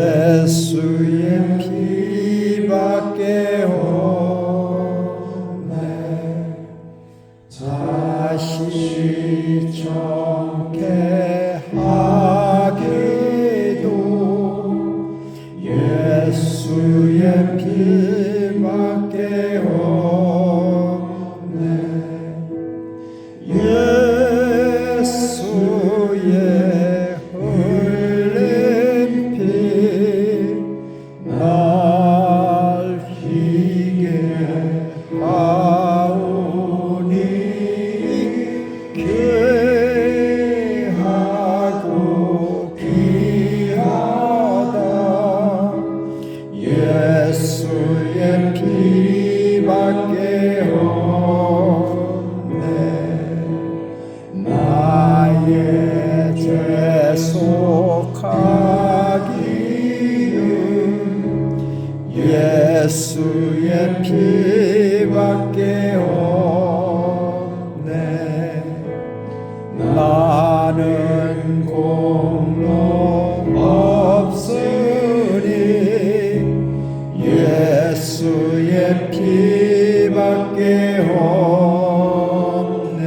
예수의 피밖에 없네. 다시 정케 하게도 예수의 피밖에 없네. 예수의 흘린 피 날 희게 하오니 귀하고 귀하다. 예수의 피밖에 없네. 나의 죄 속하기는 예수의 피밖에 없네. 나는 공로 없으니 예수의 피밖에 없네.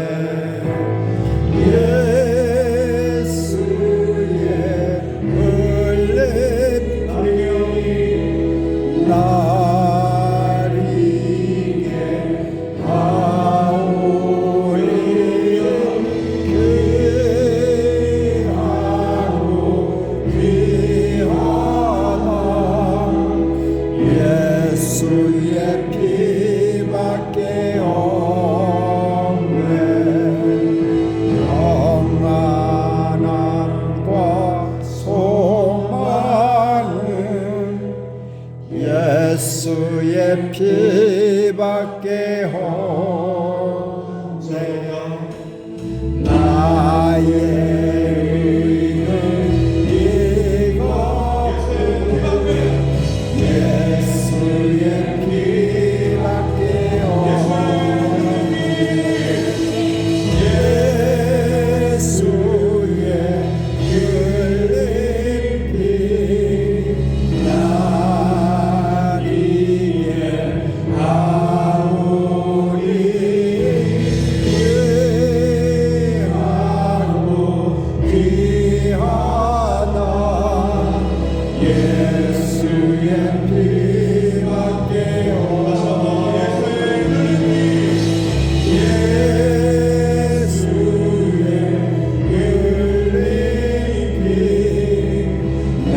예수의 흘린 피 날 희게 하오니 귀하고 귀하다. 예수의 피밖에 없네. 평안함과 소망은 예수의 피밖에 없네. 나의 의는 이것은 예수의 피밖에 없네. 예수의 흘린 피 날 희게 하오니 귀하고 귀하다. 예수의 피밖에 없네. 예수의 흘린 피 날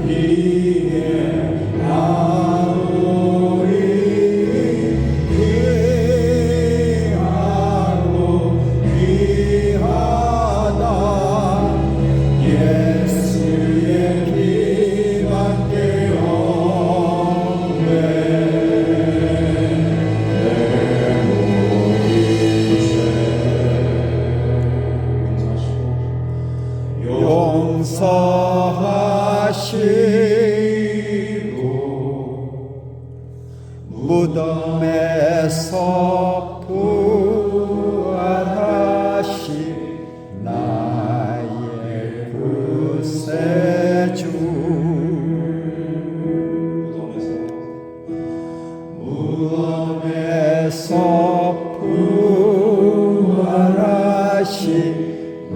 희게 하오니 귀하고 귀하다. 예수의 피밖에 없네. 용서하시고 무덤에서 부활하신 나의 구세주. 무덤에서 부활하신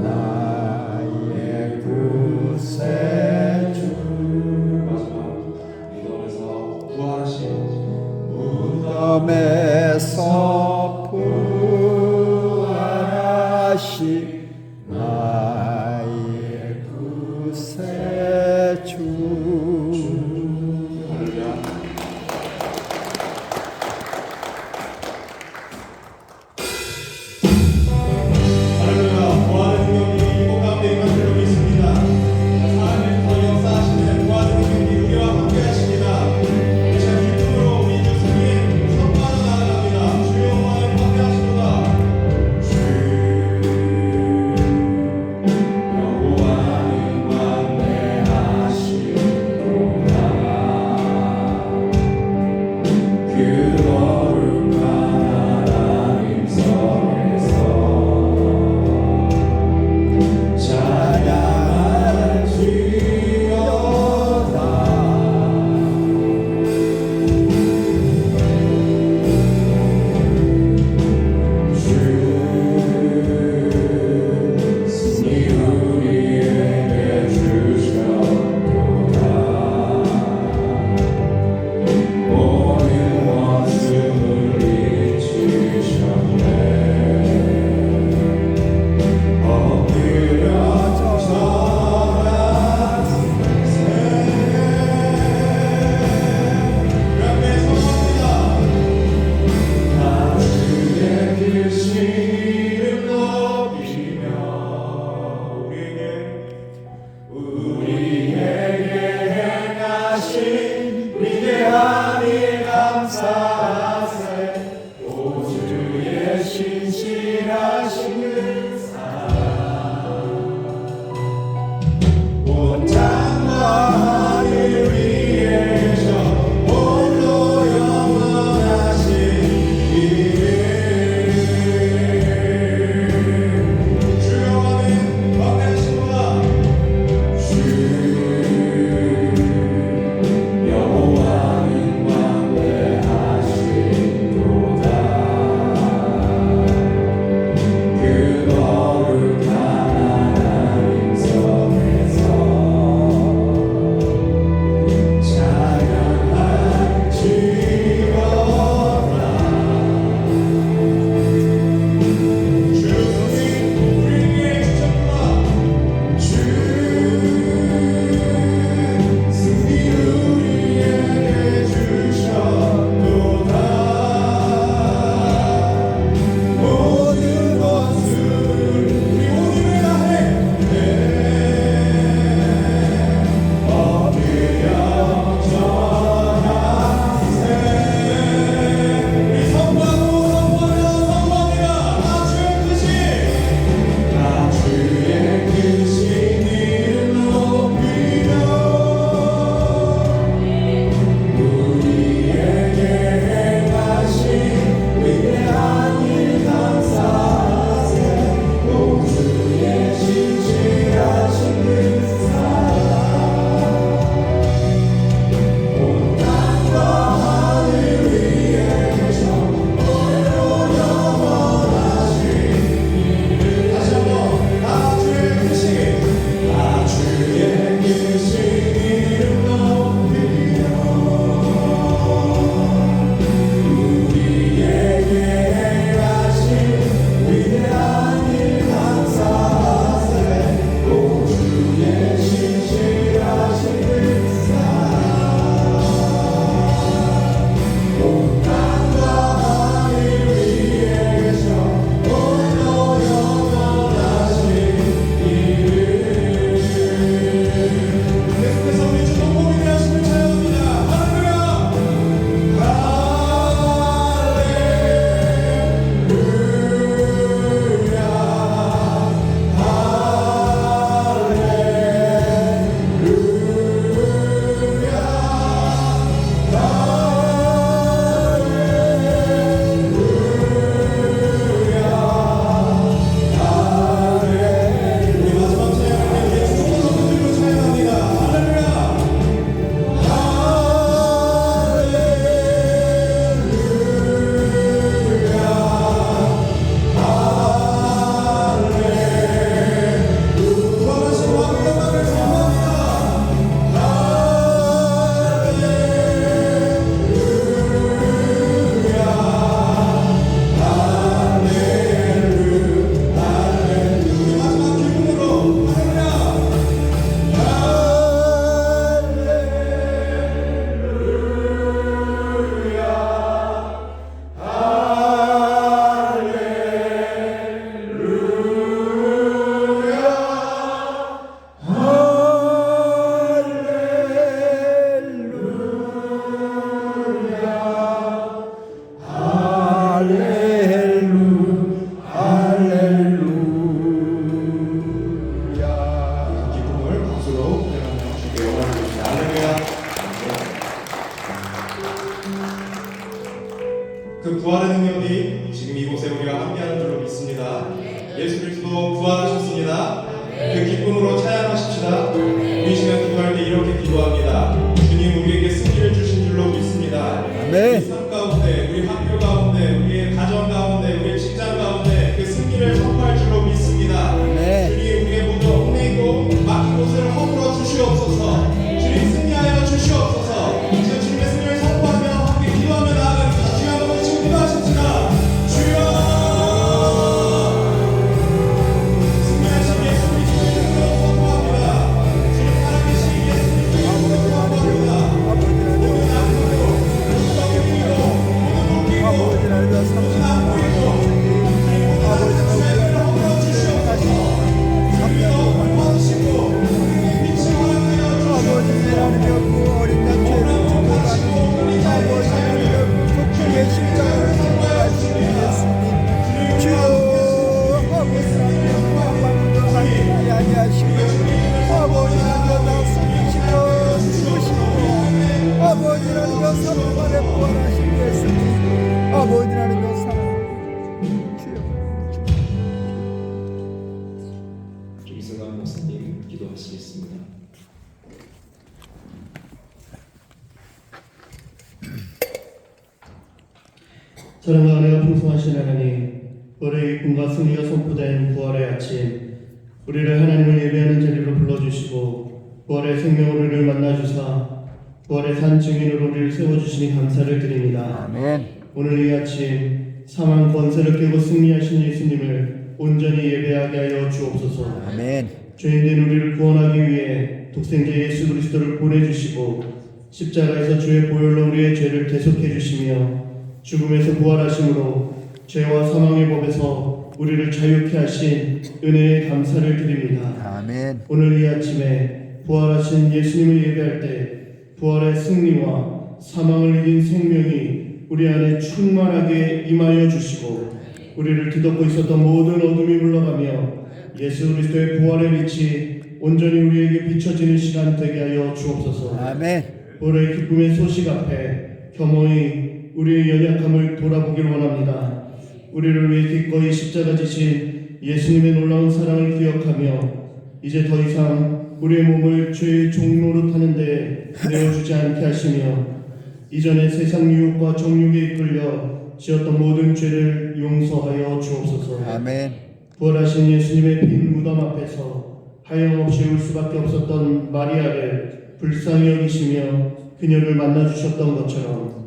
나의 구세주. 무덤에서 부활하신 나의 구세주. 여호와는 만대하시고 아멘. 우리 삶 가운데, 우리 학교 가운데, 우리의 가정 가운데, 우리의 직장 가운데 그 승리를 선포할 줄로 믿습니다. 아멘. 주님, 우리의 모든 얽매이고 막힌 곳을 허물어 주시옵소서. 주님, 승리하여 주시옵소서. 지금 주님의 승리를 선포하며 함께 기도하며 나아갑니다. 주여, 한번 지금 기도하십시다. 주여, 승리하신 예수님 주님으로 선포합니다. 주님 살아계신 예수님 주님으로 선포합니다. 모든 악물고, 모든 엉키고, 모든 묶이고, 모든 악물고, 모든 죄를 허물어 주시옵소서. 주여, 도와주시고 빛을 허락하여 주시옵소서. 어린 양 죄를 지고 아버지는 속죄의 십자가를 통하신 예수님 주여 아버지는 아무도 알지 아니하시고 아버지는 나 속이시고 죽으시고 아버지는 그 사망만에 부활하신 예수님 아버지는 그 사랑 주여. 김승환 목사님 기도하시겠습니다. 사랑과 은혜가 풍성하신 하나님, 올해 기쁨과 승리가 선포된 부활의 아침, 우리를 하나님을 예배하는 자리로 불러주시고 부활의 생명으로 우리를 만나주사 부활의 산 증인으로 우리를 세워주시니 감사를 드립니다. 아멘. 오늘 이 아침 사망 권세를 깨고 승리하신 예수님을 온전히 예배하게 하여 주옵소서. 아멘. 죄인된 우리를 구원하기 위해 독생자 예수 그리스도를 보내주시고 십자가에서 주의 보혈로 우리의 죄를 대속해 주시며 죽음에서 부활하심으로 죄와 사망의 법에서 우리를 자유케 하신 은혜에 감사를 드립니다. 아멘. 오늘 이 아침에 부활하신 예수님을 예배할 때 부활의 승리와 사망을 이긴 생명이 우리 안에 충만하게 임하여 주시고 우리를 뒤덮고 있었던 모든 어둠이 물러가며 예수 그리스도의 부활의 빛이 온전히 우리에게 비춰지는 시간 되게 하여 주옵소서. 아멘. 올해 기쁨의 소식 앞에 겸허히 우리의 연약함을 돌아보길 원합니다. 우리를 위해 기꺼이 십자가 지신 예수님의 놀라운 사랑을 기억하며 이제 더 이상 우리의 몸을 죄의 종로로 타는 데 내어주지 않게 하시며 이전에 세상 유혹과 정욕에 이끌려 지었던 모든 죄를 용서하여 주옵소서. 아멘. 부활하신 예수님의 빈 무덤 앞에서 하염없이 울 수밖에 없었던 마리아를 불쌍히 여기시며 그녀를 만나주셨던 것처럼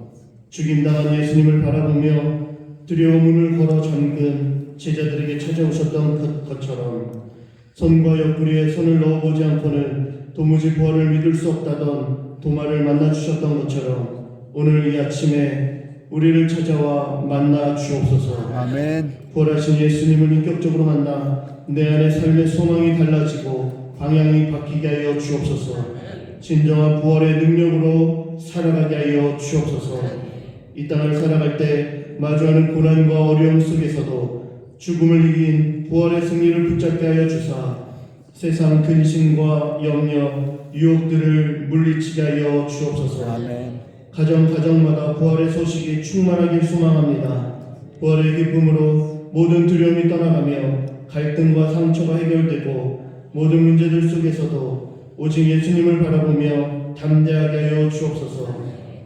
죽임당한 예수님을 바라보며 두려워 문을 걸어 잠근 제자들에게 찾아오셨던 것처럼 손과 옆구리에 손을 넣어보지 않고는 도무지 부활을 믿을 수 없다던 도마를 만나주셨던 것처럼 오늘 이 아침에 우리를 찾아와 만나 주옵소서. 아멘. 부활하신 예수님을 인격적으로 만나 내 안의 삶의 소망이 달라지고 방향이 바뀌게 하여 주옵소서. 진정한 부활의 능력으로 살아가게 하여 주옵소서. 이 땅을 살아갈 때 마주하는 고난과 어려움 속에서도 죽음을 이긴 부활의 승리를 붙잡게 하여 주사 세상 근심과 염려, 유혹들을 물리치게 하여 주옵소서. 아멘. 가정마다 부활의 소식이 충만하길 소망합니다. 부활의 기쁨으로 모든 두려움이 떠나가며 갈등과 상처가 해결되고 모든 문제들 속에서도 오직 예수님을 바라보며 담대하게 하여 주옵소서.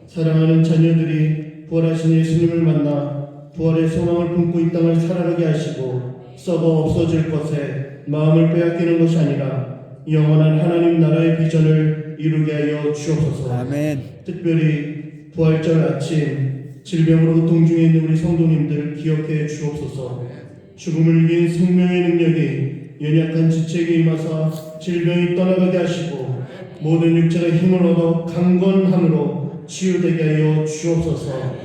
사랑하는 자녀들이 부활하신 예수님을 만나 부활의 소망을 품고 이 땅을 살아가게 하시고 썩어 없어질 것에 마음을 빼앗기는 것이 아니라 영원한 하나님 나라의 비전을 이루게 하여 주옵소서. 아멘. 특별히 부활절 아침 질병으로 고통 중에 있는 우리 성도님들 기억해 주옵소서. 죽음을 이긴 생명의 능력이 연약한 지체에게 임하사 질병이 떠나가게 하시고 모든 육체가 힘을 얻어 강건함으로 치유되게 하여 주옵소서.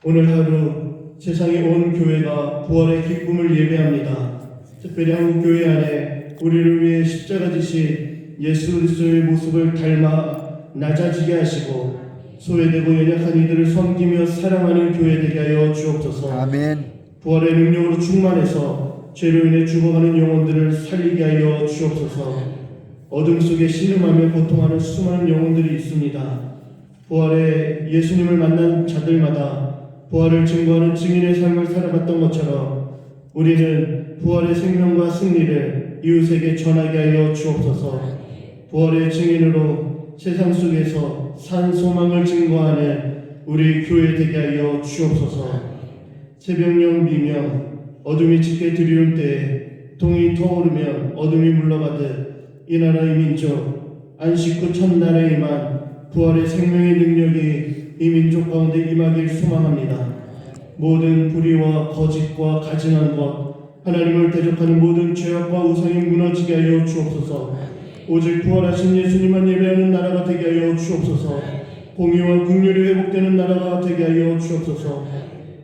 오늘 하루 세상의 온 교회가 부활의 기쁨을 예배합니다. 특별히 한국교회 안에 우리를 위해 십자가 지신 예수 그리스도의 모습을 닮아 낮아지게 하시고 소외되고 연약한 이들을 섬기며 사랑하는 교회 되게 하여 주옵소서. 아멘. 부활의 능력으로 충만해서 죄로 인해 죽어가는 영혼들을 살리게 하여 주옵소서. 어둠 속에 신음하며 고통하는 수많은 영혼들이 있습니다. 부활의 예수님을 만난 자들마다 부활을 증거하는 증인의 삶을 살아갔던 것처럼 우리는 부활의 생명과 승리를 이웃에게 전하게 하여 주옵소서. 부활의 증인으로 세상 속에서 산 소망을 증거하는 우리 교회 되게 하여 주옵소서. 새벽녘 비며 어둠이 짙게 드리운 때에 동이 터오르면 어둠이 물러가듯 이 나라의 민족 안식 후 첫날에 임한 부활의 생명의 능력이 이 민족 가운데 임하길 소망합니다. 모든 불의와 거짓과 가증한 것 하나님을 대적하는 모든 죄악과 우상이 무너지게 하여 주옵소서. 오직 부활하신 예수님만 예배하는 나라가 되게 하여 주옵소서. 공의와 긍휼이 회복되는 나라가 되게 하여 주옵소서.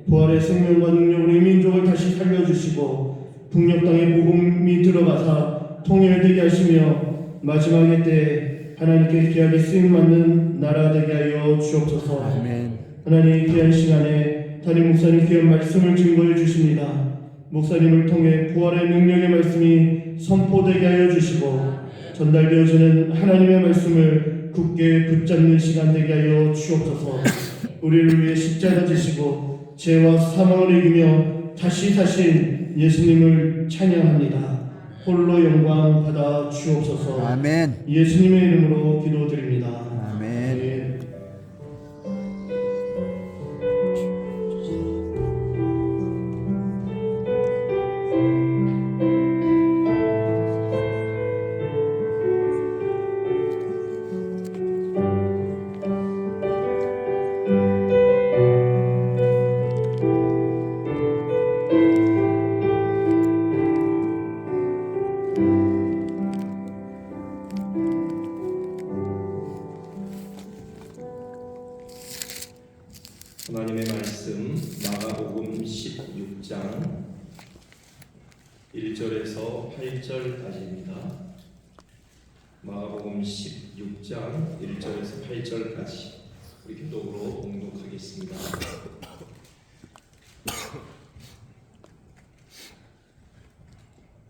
부활의 생명과 능력으로 이 민족을 다시 살려주시고 북녘 땅에 복음이 들어가사 통일되게 하시며 마지막의 때 하나님께 귀하게 쓰임받는 나라 되게 하여 주옵소서. 아멘. 하나님 귀한 시간에 담임 목사님 귀한 말씀을 증거해 주십니다. 목사님을 통해 부활의 능력의 말씀이 선포되게 하여 주시고 전달되어지는 하나님의 말씀을 굳게 붙잡는 시간 되게 하여 주옵소서. 우리를 위해 십자가 지시고 죄와 사망을 이기며 다시 사신 예수님을 찬양합니다. 홀로 영광 받아 주옵소서. 아멘. 예수님의 이름으로 기도드립니다. 아멘. 하나님의 말씀 마가복음 16장 1절에서 8절까지입니다. 마가복음 16장 1절에서 8절까지 우리 교독으로 봉독하겠습니다.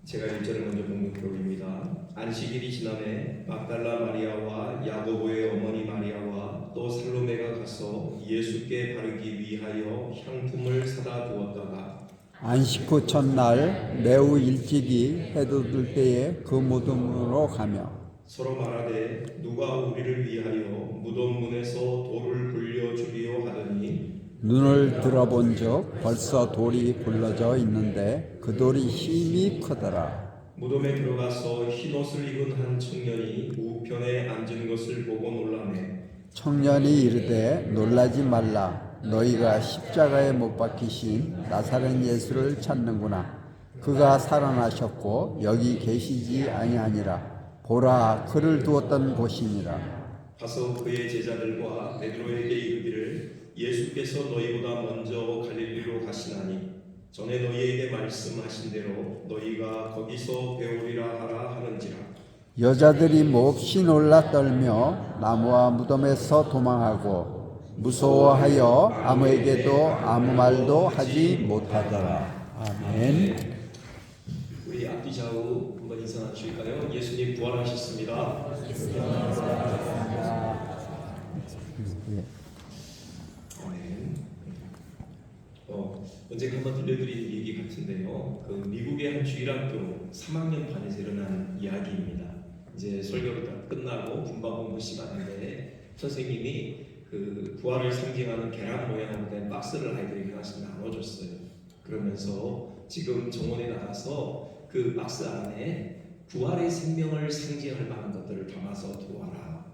제가 1절을 먼저 봉독해 올립니다. 안식일이 지남에 막달라 마리아와 야고보의 어머니 마리아와 또 살로메가 가서 예수께 바르기 위하여 향품을 사다 두었다가 안식 후 첫날 매우 일찍이 해 돋을 때에 그 무덤으로 가며 서로 말하되 누가 우리를 위하여 무덤 문에서 돌을 굴려주리요 하더니 눈을 들어본즉 벌써 돌이 굴러져 있는데 그 돌이 힘이 크더라. 무덤에 들어가서 흰옷을 입은 한 청년이 우편에 앉은 것을 보고 놀라매 청년이 이르되 놀라지 말라. 너희가 십자가에 못 박히신 나사렛 예수를 찾는구나. 그가 살아나셨고 여기 계시지 아니하니라. 보라, 그를 두었던 곳이니라. 가서 그의 제자들과 베드로에게 이르기를 예수께서 너희보다 먼저 갈릴리로 가시나니 전에 너희에게 말씀하신 대로 너희가 거기서 배우리라 하라 하는지라. 여자들이 몹시 놀라 떨며 나무와 무덤에서 도망하고 무서워하여 아무에게도 아무 말도 하지 못하더라. 아멘. 우리 앞뒤 좌우 한번 인사 나누실까요? 예수님 부활하셨습니다. 아멘. 언젠가 한번 들려드린 얘기 같은데요. 그 미국의 한 주일학교 3학년 반에서 일어난 이야기입니다. 이제 설교가 다 끝나고 분반 공부 시간인데 선생님이 그 부활을 상징하는 계란 모양으로 된 박스를 아이들에게 하나씩 나눠줬어요. 그러면서 지금 정원에 나가서 그 박스 안에 부활의 생명을 상징할 만한 것들을 담아서 들어와라.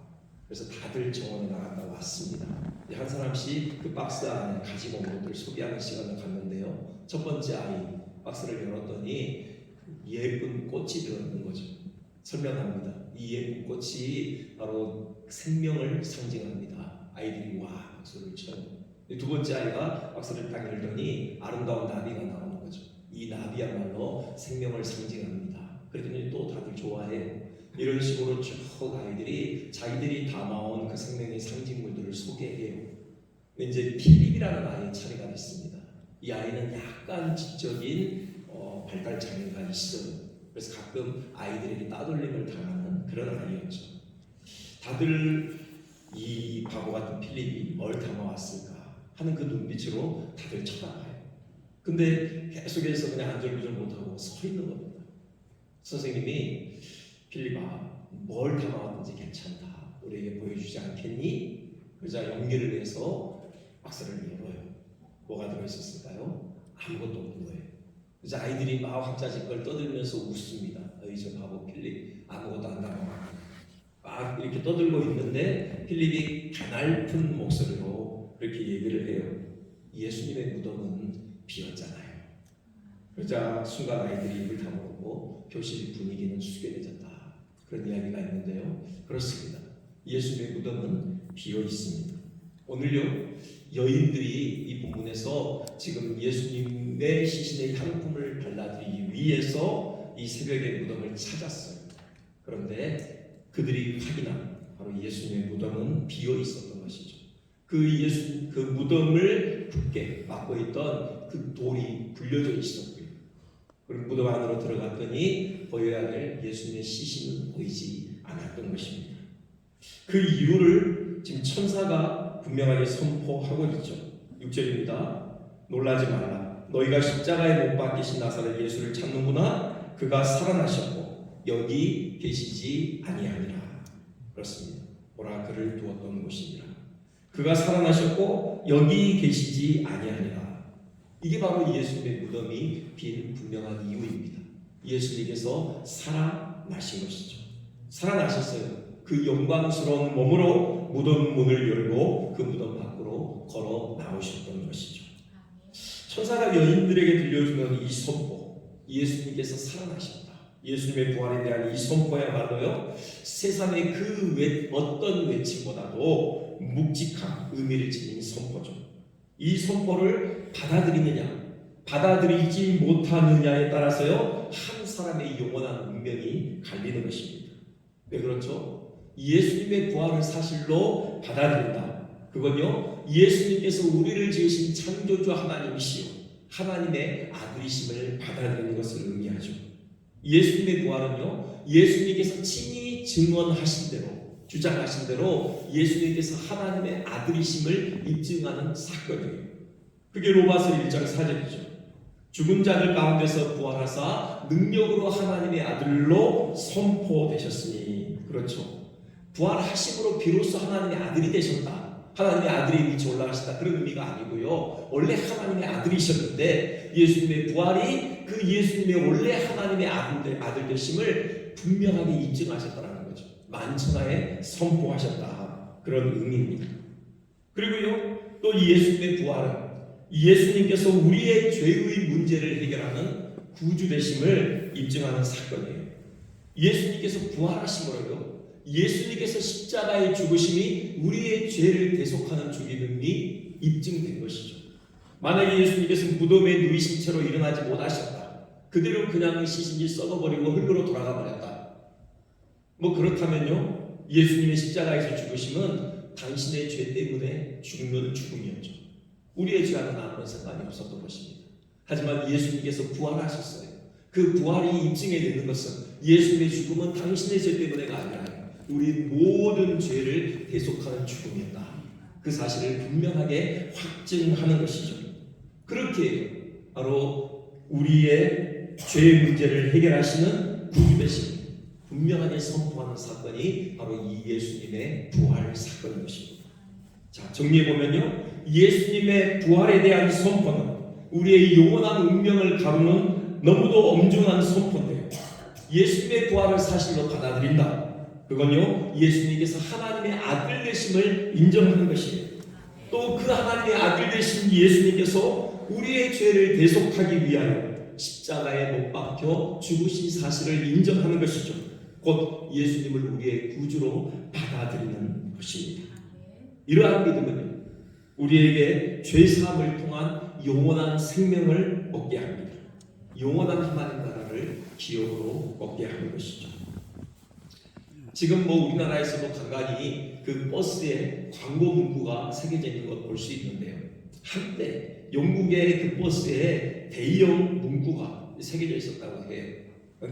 그래서 다들 정원에 나갔다 왔습니다. 한 사람씩 그 박스 안에 가지고 온 것들을 소개하는 시간을 갖는데요. 첫 번째 아이 박스를 열었더니 예쁜 꽃이 들어있는 거죠. 설명합니다. 이 예쁜 꽃이 바로 생명을 상징합니다. 아이들이 와 박수를 쳐요. 두 번째 아이가 박스를 딱 열더니 아름다운 나비가 나오는 거죠. 이 나비야말로 생명을 상징합니다. 그랬더니 또 다들 좋아해요. 이런 식으로 쭉 아이들이 자기들이 담아온 그 생명의 상징물들을 소개해요. 이제 필립이라는 아이의 차례가 됐습니다. 이 아이는 약간 지적인 발달 장애가 있어요. 그래서 가끔 아이들에게 따돌림을 당하는 그런 아이였죠. 다들 이 바보 같은 필립이 뭘 담아왔을까 하는 그 눈빛으로 다들 쳐다봐요. 근데 계속해서 그냥 안절부절 못하고 서 있는 겁니다. 선생님이 필립아, 뭘 담아왔는지 괜찮다. 우리에게 보여주지 않겠니? 그러자 용기를 내서 박스를 열어요. 뭐가 들어있었을까요? 아무것도 없는 거예요. 그래서 아이들이 막 학자지껄 떠들면서 웃습니다. 너희 저 바보 필립 아무것도 안 담아. 막 이렇게 떠들고 있는데 필립이 가냘픈 목소리로 그렇게 얘기를 해요. 예수님의 무덤은 비었잖아요. 그러자 순간 아이들이 입을 다물었고 교실 분위기는 숙연해졌다. 그런 이야기가 있는데요. 그렇습니다. 예수님의 무덤은 비어 있습니다. 오늘요 여인들이 이 본문에서 지금 예수님의 시신의 향품을 발라드리기 위해서 이 새벽에 무덤을 찾았어요. 그런데 그들이 확인한 바로 예수님의 무덤은 비어 있었던 것이죠. 그 무덤을 굳게 막고 있던 그 돌이 굴려져 있었고요. 그리고 무덤 안으로 들어갔더니 보여야 될 예수님의 시신은 보이지 않았던 것입니다. 그 이유를 지금 천사가 분명하게 선포하고 있죠. 6절입니다. 놀라지 말라. 너희가 십자가에 못 박히신 나사렛 예수를 찾는구나. 그가 살아나셨고 여기 계시지 아니하니라. 그렇습니다. 보라 그를 두었던 곳이니라. 그가 살아나셨고 여기 계시지 아니하니라. 이게 바로 예수님의 무덤이 빈 분명한 이유입니다. 예수님께서 살아나신 것이죠. 살아나셨어요. 그 영광스러운 몸으로 무덤 문을 열고 그 무덤 밖으로 걸어 나오셨던 것이죠. 천사가 여인들에게 들려주는 이 선포, 예수님께서 살아나셨다. 예수님의 부활에 대한 이 선포야말로요, 세상의 그 어떤 외침보다도 묵직한 의미를 지닌 선포죠. 이 선포를 받아들이느냐, 받아들이지 못하느냐에 따라서요, 한 사람의 영원한 운명이 갈리는 것입니다. 왜 그렇죠? 예수님의 부활을 사실로 받아들인다. 그건요, 예수님께서 우리를 지으신 창조주 하나님이시요 하나님의 아들이심을 받아들이는 것을 의미하죠. 예수님의 부활은요, 예수님께서 친히 증언하신 대로, 주장하신 대로 예수님께서 하나님의 아들이심을 입증하는 사건이에요. 그게 로마서 1장 4절이죠. 죽은 자들 가운데서 부활하사 능력으로 하나님의 아들로 선포되셨으니. 그렇죠. 부활하심으로 비로소 하나님의 아들이 되셨다. 하나님의 아들이 위치 올라가셨다. 그런 의미가 아니고요. 원래 하나님의 아들이셨는데 예수님의 부활이 그 예수님의 원래 하나님의 아들 되심을 분명하게 입증하셨다는 거죠. 만천하에 선포하셨다. 그런 의미입니다. 그리고요, 또 예수님의 부활은 예수님께서 우리의 죄의 문제를 해결하는 구주 되심을 입증하는 사건이에요. 예수님께서 부활하심으로요, 예수님께서 십자가의 죽으심이 우리의 죄를 대속하는 죽임이 입증된 것이죠. 만약에 예수님께서 무덤에 누이신 채로 일어나지 못하셨다. 그대로 그냥 시신이 썩어버리고 흙으로 돌아가 버렸다. 뭐 그렇다면요, 예수님의 십자가에서 죽으심은 당신의 죄 때문에 죽는 죽음이었죠. 우리의 죄와는 아무런 상관이 없었던 것입니다. 하지만 예수님께서 부활하셨어요. 그 부활이 입증해 내는 것은 예수님의 죽음은 당신의 죄 때문에가 아니라 우리 모든 죄를 대속하는 죽음이었다. 그 사실을 분명하게 확증하는 것이죠. 그렇게 바로 우리의 죄 문제를 해결하시는 구주 되심 분명하게 선포하는 사건이 바로 이 예수님의 부활 사건인 것입니다. 자, 정리해보면요, 예수님의 부활에 대한 선포는 우리의 영원한 운명을 가르는 너무도 엄중한 선포인데요, 예수님의 부활을 사실로 받아들인다. 그건요, 예수님께서 하나님의 아들 되심을 인정하는 것이에요. 또 그 하나님의 아들 되신 예수님께서 우리의 죄를 대속하기 위하여 십자가에 못 박혀 죽으신 사실을 인정하는 것이죠. 곧 예수님을 우리의 구주로 받아들이는 것입니다. 이러한 믿음은 우리에게 죄사함을 통한 영원한 생명을 얻게 합니다. 영원한 하나님 나라를 기업으로 얻게 하는 것이죠. 지금 뭐 우리나라에서도 간간히 그 버스에 광고 문구가 새겨져 있는 것 볼 수 있는데요, 한때 영국의 그 버스에 대형 문구가 새겨져 있었다고 해요.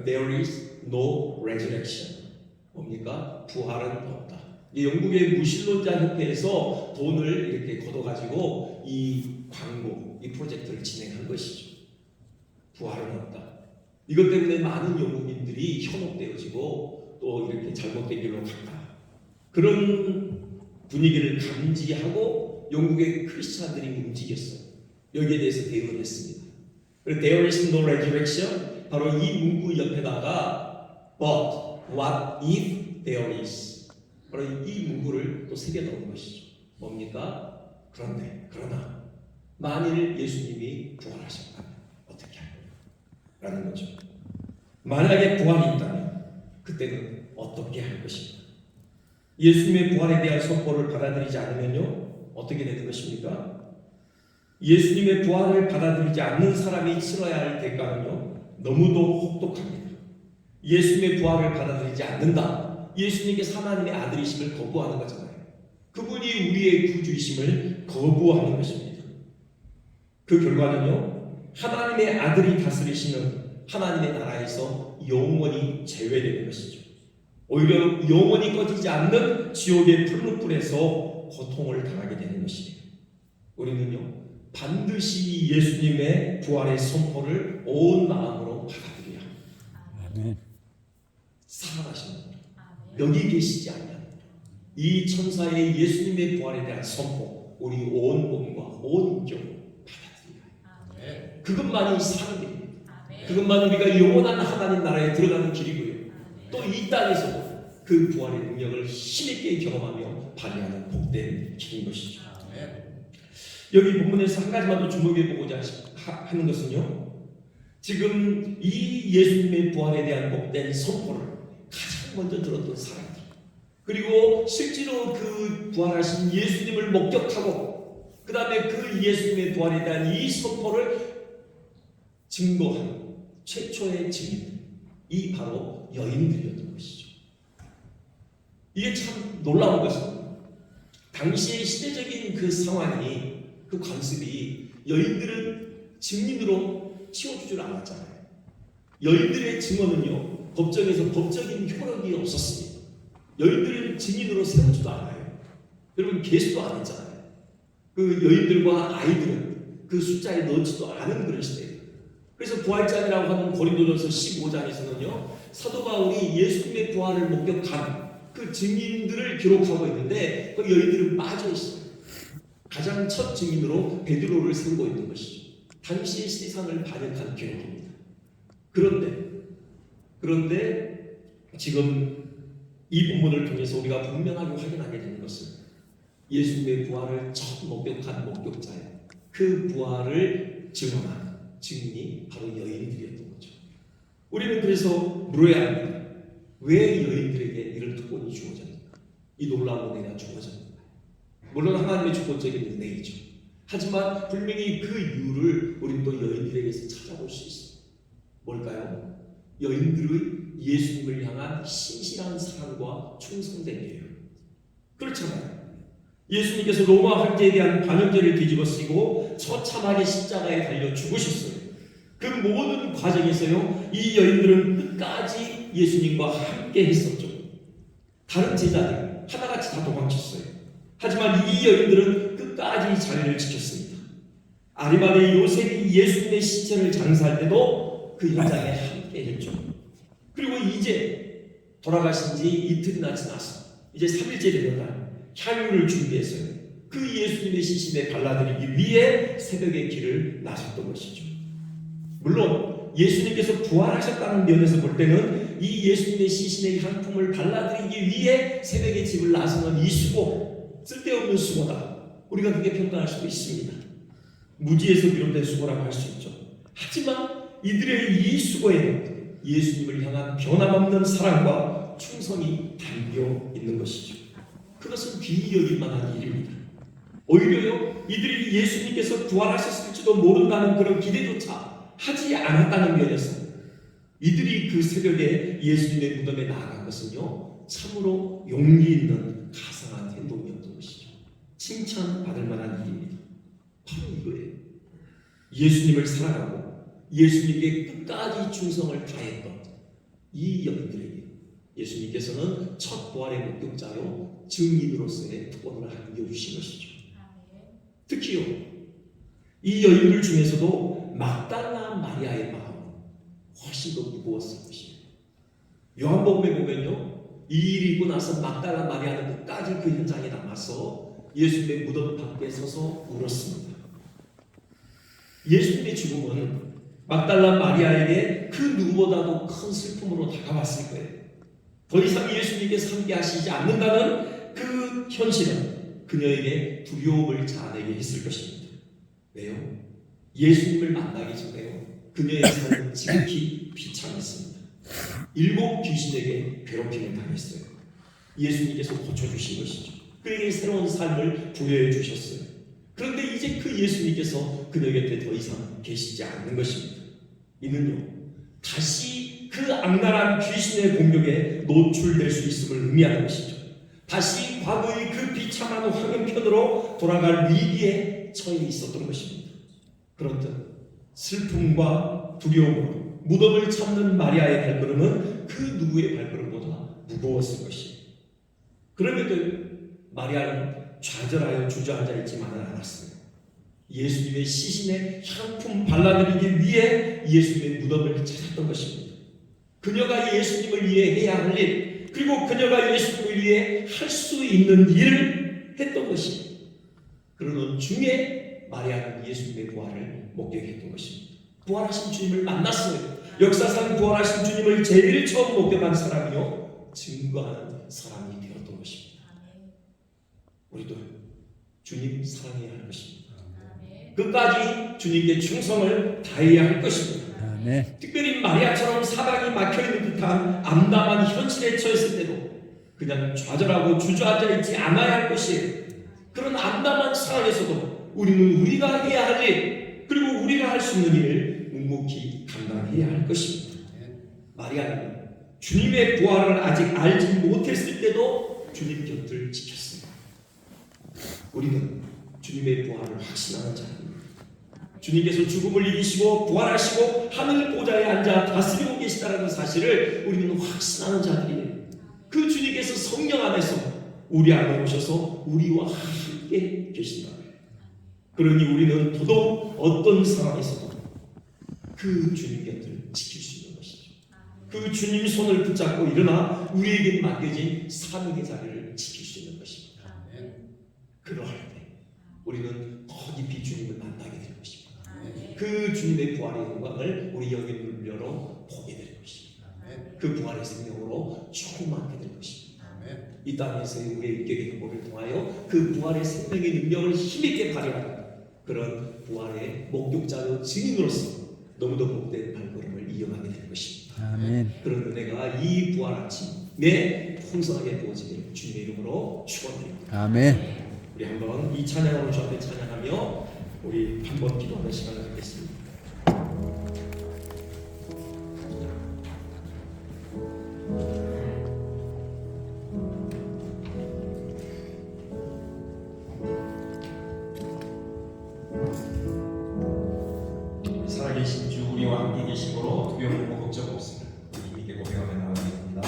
There is no resurrection. 뭡니까? 부활은 없다. 이 영국의 무신론자 협회에서 돈을 이렇게 걷어가지고 이 광고, 이 프로젝트를 진행한 것이죠. 부활은 없다. 이것 때문에 많은 영국인들이 현혹되어지고 또 이렇게 잘못된 길로 갔다. 그런 분위기를 감지하고 영국의 크리스찬들이 움직였어요. 여기에 대해서 대응을 했습니다. 그리고 There is no resurrection, 바로 이 문구 옆에다가 But what if there is, 바로 이 문구를 또 새겨 넣은 것이죠. 뭡니까? 그러나 만일 예수님이 부활하셨다면 어떻게 할 거냐 라는 거죠. 만약에 부활이 있다면 그때는 어떻게 할 것인가? 예수님의 부활에 대한 선포를 받아들이지 않으면요 어떻게 되는 것입니까? 예수님의 부활을 받아들이지 않는 사람이 치러야 할 대가는요 너무도 혹독합니다. 예수님의 부활을 받아들이지 않는다. 예수님께서 하나님의 아들이심을 거부하는 거잖아요. 그분이 우리의 구주이심을 거부하는 것입니다. 그 결과는요 하나님의 아들이 다스리시는 하나님의 나라에서 영원히 제외되는 것이죠. 오히려 영원히 꺼지지 않는 지옥의 풀무불에서 고통을 당하게 되는 것이에요. 우리는요 반드시 예수님의 부활의 선포를 온 마음으로 받아들여야 합니다. 아멘. 살아가시는 분, 여기 계시지 않냐, 이 천사의 예수님의 부활에 대한 선포, 우리 온 몸과 온 인격으로 받아들여야 해요. 그것만이 사는 길입니다. 그것만 우리가 영원한 하나님 나라에 들어가는 길이고요. 또 이 땅에서도 그 부활의 능력을 힘있게 경험하며 발휘하는 복된 길인 것이죠. 여기 본문에서 한 가지만 더 주목해 보고자 하는 것은요, 지금 이 예수님의 부활에 대한 복된 선포를 가장 먼저 들었던 사람들, 그리고 실제로 그 부활하신 예수님을 목격하고 그 다음에 그 예수님의 부활에 대한 이 선포를 증거하는 최초의 증인, 이 바로 여인들이었던 것이죠. 이게 참 놀라운 것입니다. 당시의 시대적인 그 상황이, 그 관습이 여인들은 증인으로 치워주질 않았잖아요. 여인들의 증언은요 법정에서 법적인 효력이 없었습니다. 여인들은 증인으로 세우지도 않아요. 여러분 계수도 안 했잖아요. 그 여인들과 아이들은 그 숫자에 넣지도 않은 그런 시대예요. 그래서 부활장이라고 하는 고린도전서 15장에서는요 사도 바울이 예수님의 부활을 목격한 그 증인들을 기록하고 있는데 그 여인들은 빠져 있어요. 가장 첫 증인으로 베드로를 세우고 있는 것이죠. 당시의 세상을 반영한 기록입니다. 그런데 지금 이 본문을 통해서 우리가 분명하게 확인하게 되는 것은 예수님의 부활을 처음 목격한 목격자예요. 그 부활을 증언한 증인이 바로 여인들이었던 거죠. 우리는 그래서 물어야 합니다. 왜 여인들에게 이런 특권이 주어졌는가? 이 놀라운 은혜가 주어졌는가? 물론 하나님의 주권적인 은혜이죠. 하지만 분명히 그 이유를 우리는 또 여인들에게서 찾아볼 수 있어요. 뭘까요? 여인들의 예수님을 향한 신실한 사랑과 충성됨이에요. 그렇잖아요. 예수님께서 로마 황제에 대한 반역죄를 뒤집어 쓰고 처참하게 십자가에 달려 죽으셨어요. 그 모든 과정에서요 이 여인들은 끝까지 예수님과 함께 했었죠. 다른 제자들 하나같이 다 도망쳤어요. 하지만 이 여인들은 끝까지 자리를 지켰습니다. 아리마대 요셉이 예수님의 시체를 장사할 때도 그 현장에 함께 했죠. 그리고 이제 돌아가신 지 이틀이나 지나서 이제 3일째 되는 날 향유를 준비했어요. 그 예수님의 시신에 발라드리기 위해 새벽의 길을 나섰던 것이죠. 물론 예수님께서 부활하셨다는 면에서 볼 때는 이 예수님의 시신의 향품을 발라드리기 위해 새벽의 집을 나서는 이 수고, 쓸데없는 수고다. 우리가 그렇게 평가할 수도 있습니다. 무지에서 비롯된 수고라고 할 수 있죠. 하지만 이들의 이 수고에는 예수님을 향한 변함없는 사랑과 충성이 담겨 있는 것이죠. 그것은 귀히 여길 만한 일입니다. 오히려요 이들이 예수님께서 부활하셨을지도 모른다는 그런 기대조차 하지 않았다는 면에서 이들이 그 새벽에 예수님의 무덤에 나아간 것은요 참으로 용기 있는 가상한 행동이었던 것이죠. 칭찬받을 만한 일입니다. 바로 이거예요. 예수님을 사랑하고 예수님께 끝까지 충성을 다했던 이 여인들에게 예수님께서는 첫 부활의 목격자요 증인으로서의 특권을 안겨주신 것이죠. 특히요 이 여인들 중에서도 막달라 마리아의 마음은 훨씬 더 무거웠을 것입니다. 요한복음에 보면요 이 일이 있고 나서 막달라 마리아는 끝까지 그 현장에 남아서 예수님의 무덤 밖에 서서 울었습니다. 예수님의 죽음은 막달라 마리아에게 그 누구보다도 큰 슬픔으로 다가왔을 거예요. 더 이상 예수님께서 함께하시지 않는다는 그 현실은 그녀에게 두려움을 자아내게 했을 것입니다. 왜요? 예수님을 만나기 전에요, 그녀의 삶은 지극히 비참했습니다. 7 귀신에게 괴롭힘을 당했어요. 예수님께서 고쳐주신 것이죠. 그에게 새로운 삶을 부여해 주셨어요. 그런데 이제 그 예수님께서 그녀 곁에 더 이상 계시지 않는 것입니다. 이는요, 다시 그 악랄한 귀신의 공격에 노출될 수 있음을 의미하는 것이죠. 다시 과거의 그 비참한 화면편으로 돌아갈 위기에 처해 있었던 것입니다. 그렇듯 슬픔과 두려움으로 무덤을 찾는 마리아의 발걸음은 그 누구의 발걸음보다 무거웠을 것이에요. 그럼에도 마리아는 좌절하여 주저앉아 있지만은 않았어요. 예수님의 시신에 향품 발라드리기 위해 예수님의 무덤을 찾았던 것입니다. 그녀가 예수님을 위해 해야 할 일, 그리고 그녀가 예수님을 위해 할 수 있는 일을 했던 것입니다. 그러는 중에 마리아는 예수님의 부활을 목격했던 것입니다. 부활하신 주님을 만났어요. 역사상 부활하신 주님을 제일 처음 목격한 사람이요, 증거하는 사람이 되었던 것입니다. 우리도 주님 사랑해야 할 것입니다. 끝까지 주님께 충성을 다해야 할 것입니다. 아멘. 특별히 마리아처럼 사방이 막혀있는 듯한 암담한 현실에 처했을 때도 그냥 좌절하고 주저앉아 있지 않아야 할 것이에요. 그런 암담한 상황에서도 우리는 우리가 해야 할 일, 그리고 우리가 할 수 있는 일을 묵묵히 감당해야 할 것입니다. 마리아는 주님의 부활을 아직 알지 못했을 때도 주님 곁을 지켰습니다. 우리는 주님의 부활을 확신하는 자입니다. 주님께서 죽음을 이기시고 부활하시고 하늘 보좌에 앉아 다스리고 계시다는 사실을 우리는 확신하는 자들이에요. 그 주님께서 성령 안에서 우리 안에 오셔서 우리와 함께 계신다. 그러니 우리는 더더욱 어떤 상황에서도 그 주님 곁을 지킬 수 있는 것이죠. 그 주님 손을 붙잡고 일어나 우리에게 맡겨진 사명의 자리를 지킬 수 있는 것입니다. 그러할 때 우리는 더 깊이 주님을 만나게 될 것입니다. 그 주님의 부활의 영광을 우리 영의 눈으로 보게 될 것입니다. 그 부활의 생명으로 충만하게 될 것입니다. 이 땅에서의 우리의 인격의 행보를 통하여 그 부활의 생명의 능력을 힘있게 발휘하는 그런 부활의 목격자로 증인으로서 너무도 복된 발걸음을 이어가게 될 것입니다. 아멘. 그런 은혜가 이 부활 아침에 풍성하게 부어지길 주님의 이름으로 축원드립니다. 아멘. 우리 한번 이 찬양으로 주 앞에 찬양하며 우리 한번 기도하는 시간을 갖겠습니다. 살아계신 주 우리와 함께 계심으로 두려움 없고 걱정 없습니다. 우리 힘있게 고백하며 나아가겠습니다.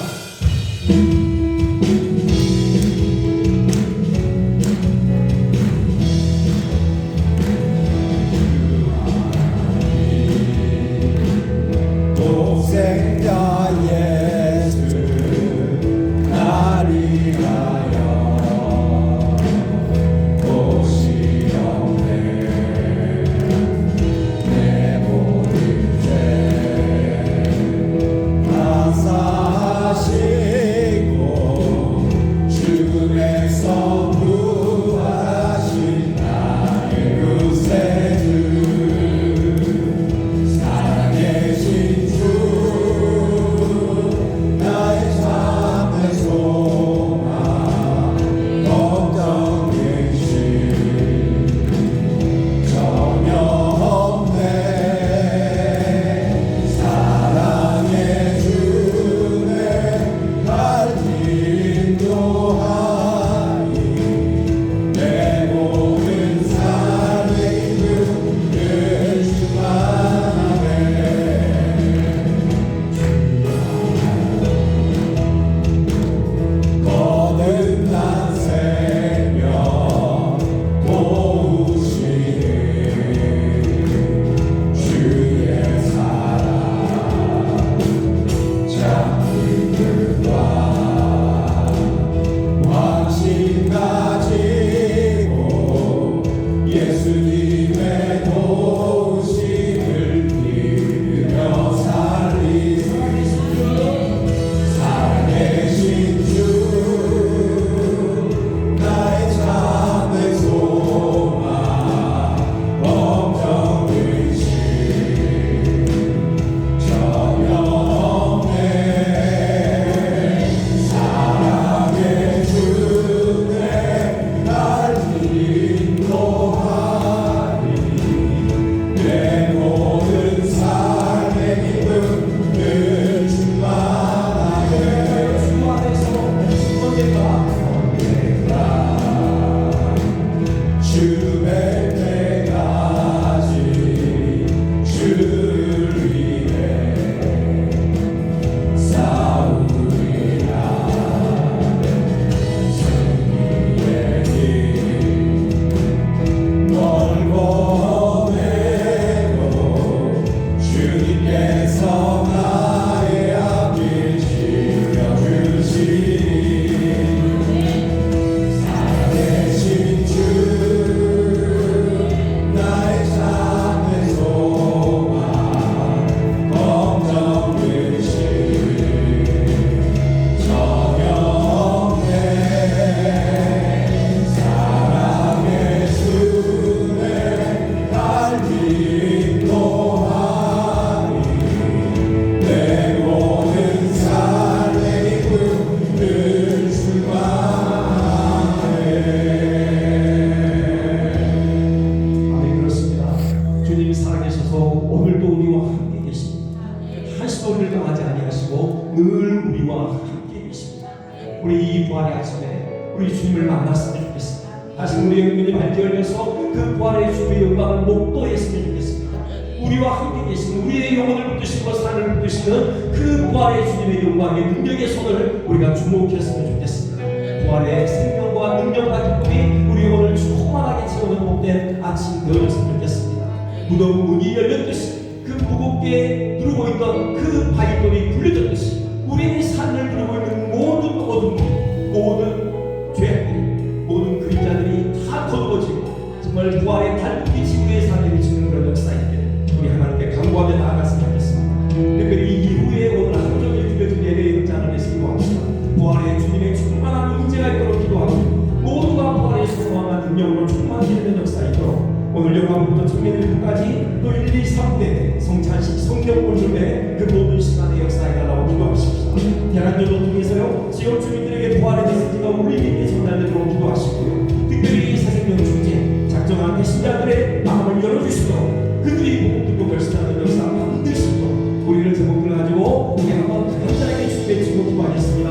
아침에 우리 주님을 만났으면 좋겠습니다. 다시 우리 영혼이 밝게 열려서 그 부활의 주의 영광을 목도했으면 좋겠습니다. 우리와 함께 계시는 우리의 영혼을 붙드시고 삶을 붙드시는 그 부활의 주님의 영광의 능력의 손을 우리가 주목했으면 좋겠습니다. 부활의 생명과 능력과 기쁨이 우리 영혼을 충만하게 채우는 복된 아침 되어졌으면 좋겠습니다. 무덤 문이 열렸듯이 그 무겁게 누르고 있던 그 바위돌이 굴려졌듯이 우리의 삶을 누르고 있는 모든 어둠, 모든 죄악들, 모든 그림자들이 다 거두어지고 정말 부활의 달빛이 우리의 삶에 비치는 그런 역사이기를 우리 하나님께 간구하며 나아갔으면 하겠습니다. 특별히 이후에 오늘 하루 종일 드려진 예배의 현장을 위해서 기도합시다. 부활의 주님의 충만한 임재가 있도록 기도하고 모두가 부활의 소망한 능력으로 충만히 되는 역사이도록 오늘 영광부터 청년일까지 또 1, 2, 3대 성찬식 성경 본주의 그 모든 시간의 역사에 달라고 기도하십시다. 대한민국을 통해서요 지역 주민들에게 부활의 메시지가 울리기 위해 전달되도록 기도하시고요. 특별히 사생명 축제 작정한 배신자들의 마음을 열어주시도록 그들이 복음 듣고 결심하는 역사 반드시 있도록 우리를 제목을 가지고 우리 한번 간단하게 주님의 지금 기도하겠습니다.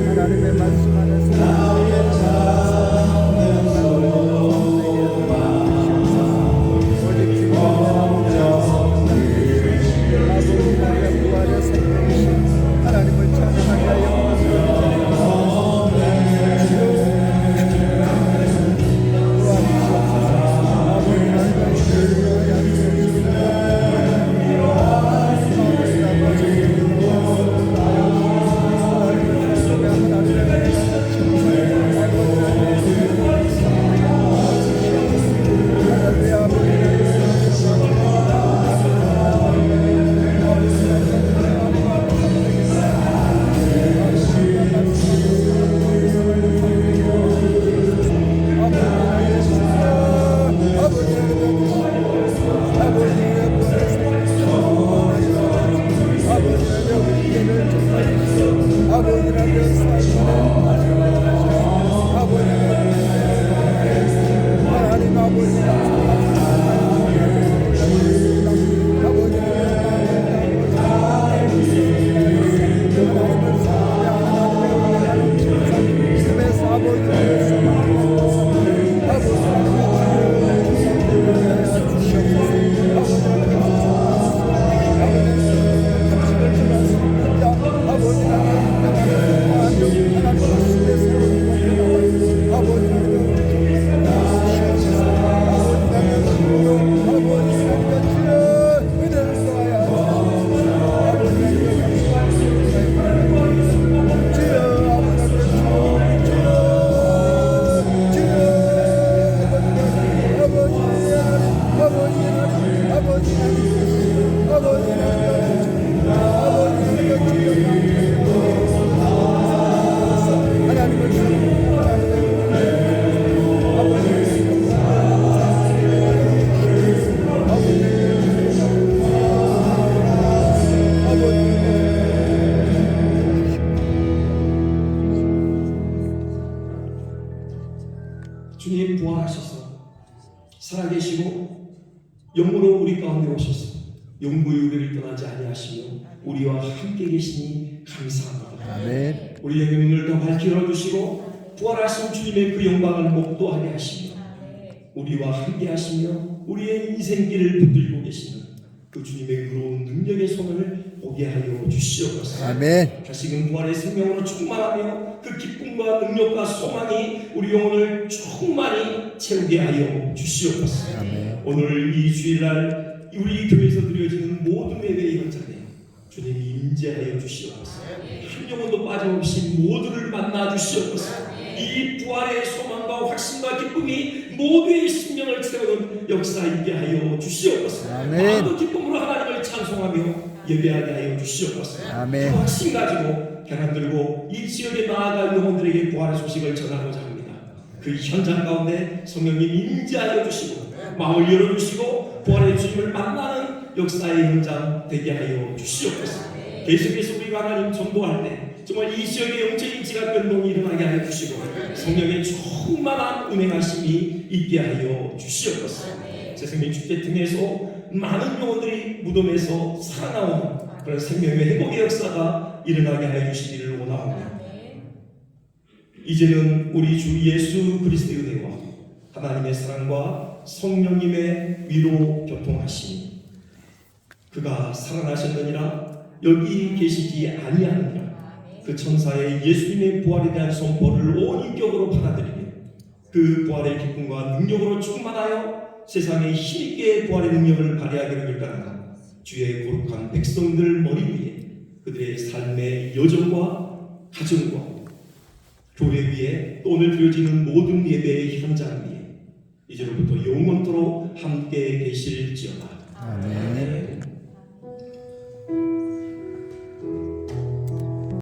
하나님의 말씀 안에서 하나님을 찬양하게 하여 주님 부활하셔서 살아계시고 영으로 우리 가운데 오셔서 영구의 우리를 떠나지 아니하시며 우리와 함께 계시니 감사합니다. 아멘. 우리의 눈을 더 밝게 열어주시고 부활하신 주님의 그 영광을 목도하게 하시며 우리와 함께 하시며 우리의 인생길을 붙들고 계시는 그 주님의 의로운 능력의 손을 보게 하여 주시옵소서. 아멘. 다시금 부활의 생명으로 충만하며 그 기쁨과 능력과 소망이 우리 영혼을 충만히 채우게 하여 주시옵소서. 아멘. 오늘 이 주일날 우리 교회에서 드려지는 모든 예배의 현장에 주님이 임재하여 주시옵소서. 한 영혼도 빠짐없이 모두를 만나 주시옵소서. 이 부활의 소망과 확신과 기쁨이 모두의 심령을 채우는 역사 있게 하여 주시옵소서. 아멘. 마음도 기쁨으로 하나님을 찬송하며 예배하게 하여 주시옵소서. 아멘. 그 확신 가지고 가난 들고 이 지역에 나아갈 영혼들에게 부활의 소식을 전하고자 합니다. 그 현장 가운데 성령님 임재하여 주시고 마음을 열어주시고 부활의 주님을 만나는 역사의 현장 되게 하여 주시옵소서. 계속해서 우리가 하나님 전도할 때 정말 이 지역의 영적인 지각 변동이 일어나게 하여 주시고 성령의 충만한 운행하심이 있게 하여 주시옵소서. 세상의 축제 통해서 많은 영혼들이 무덤에서 살아나오는 그런 생명의 회복의 역사가 일어나게 하여 주시기를 원합니다. 이제는 우리 주 예수 그리스도의 은혜와 하나님의 사랑과 성령님의 위로 교통하심이 그가 살아나셨느니라 여기 계시지 아니하느니라 그 천사의 예수님의 부활에 대한 선포를 온 인격으로 받아들이며 그 부활의 기쁨과 능력으로 충만하여 세상에 힘있게 부활의 능력을 발휘하기를 결단하는 주의 거룩한 백성들 머리 위에 그들의 삶의 여정과 가정과 교회 위에 또 오늘 드려지는 모든 예배의 현장 위에 이제로부터 영원토록 함께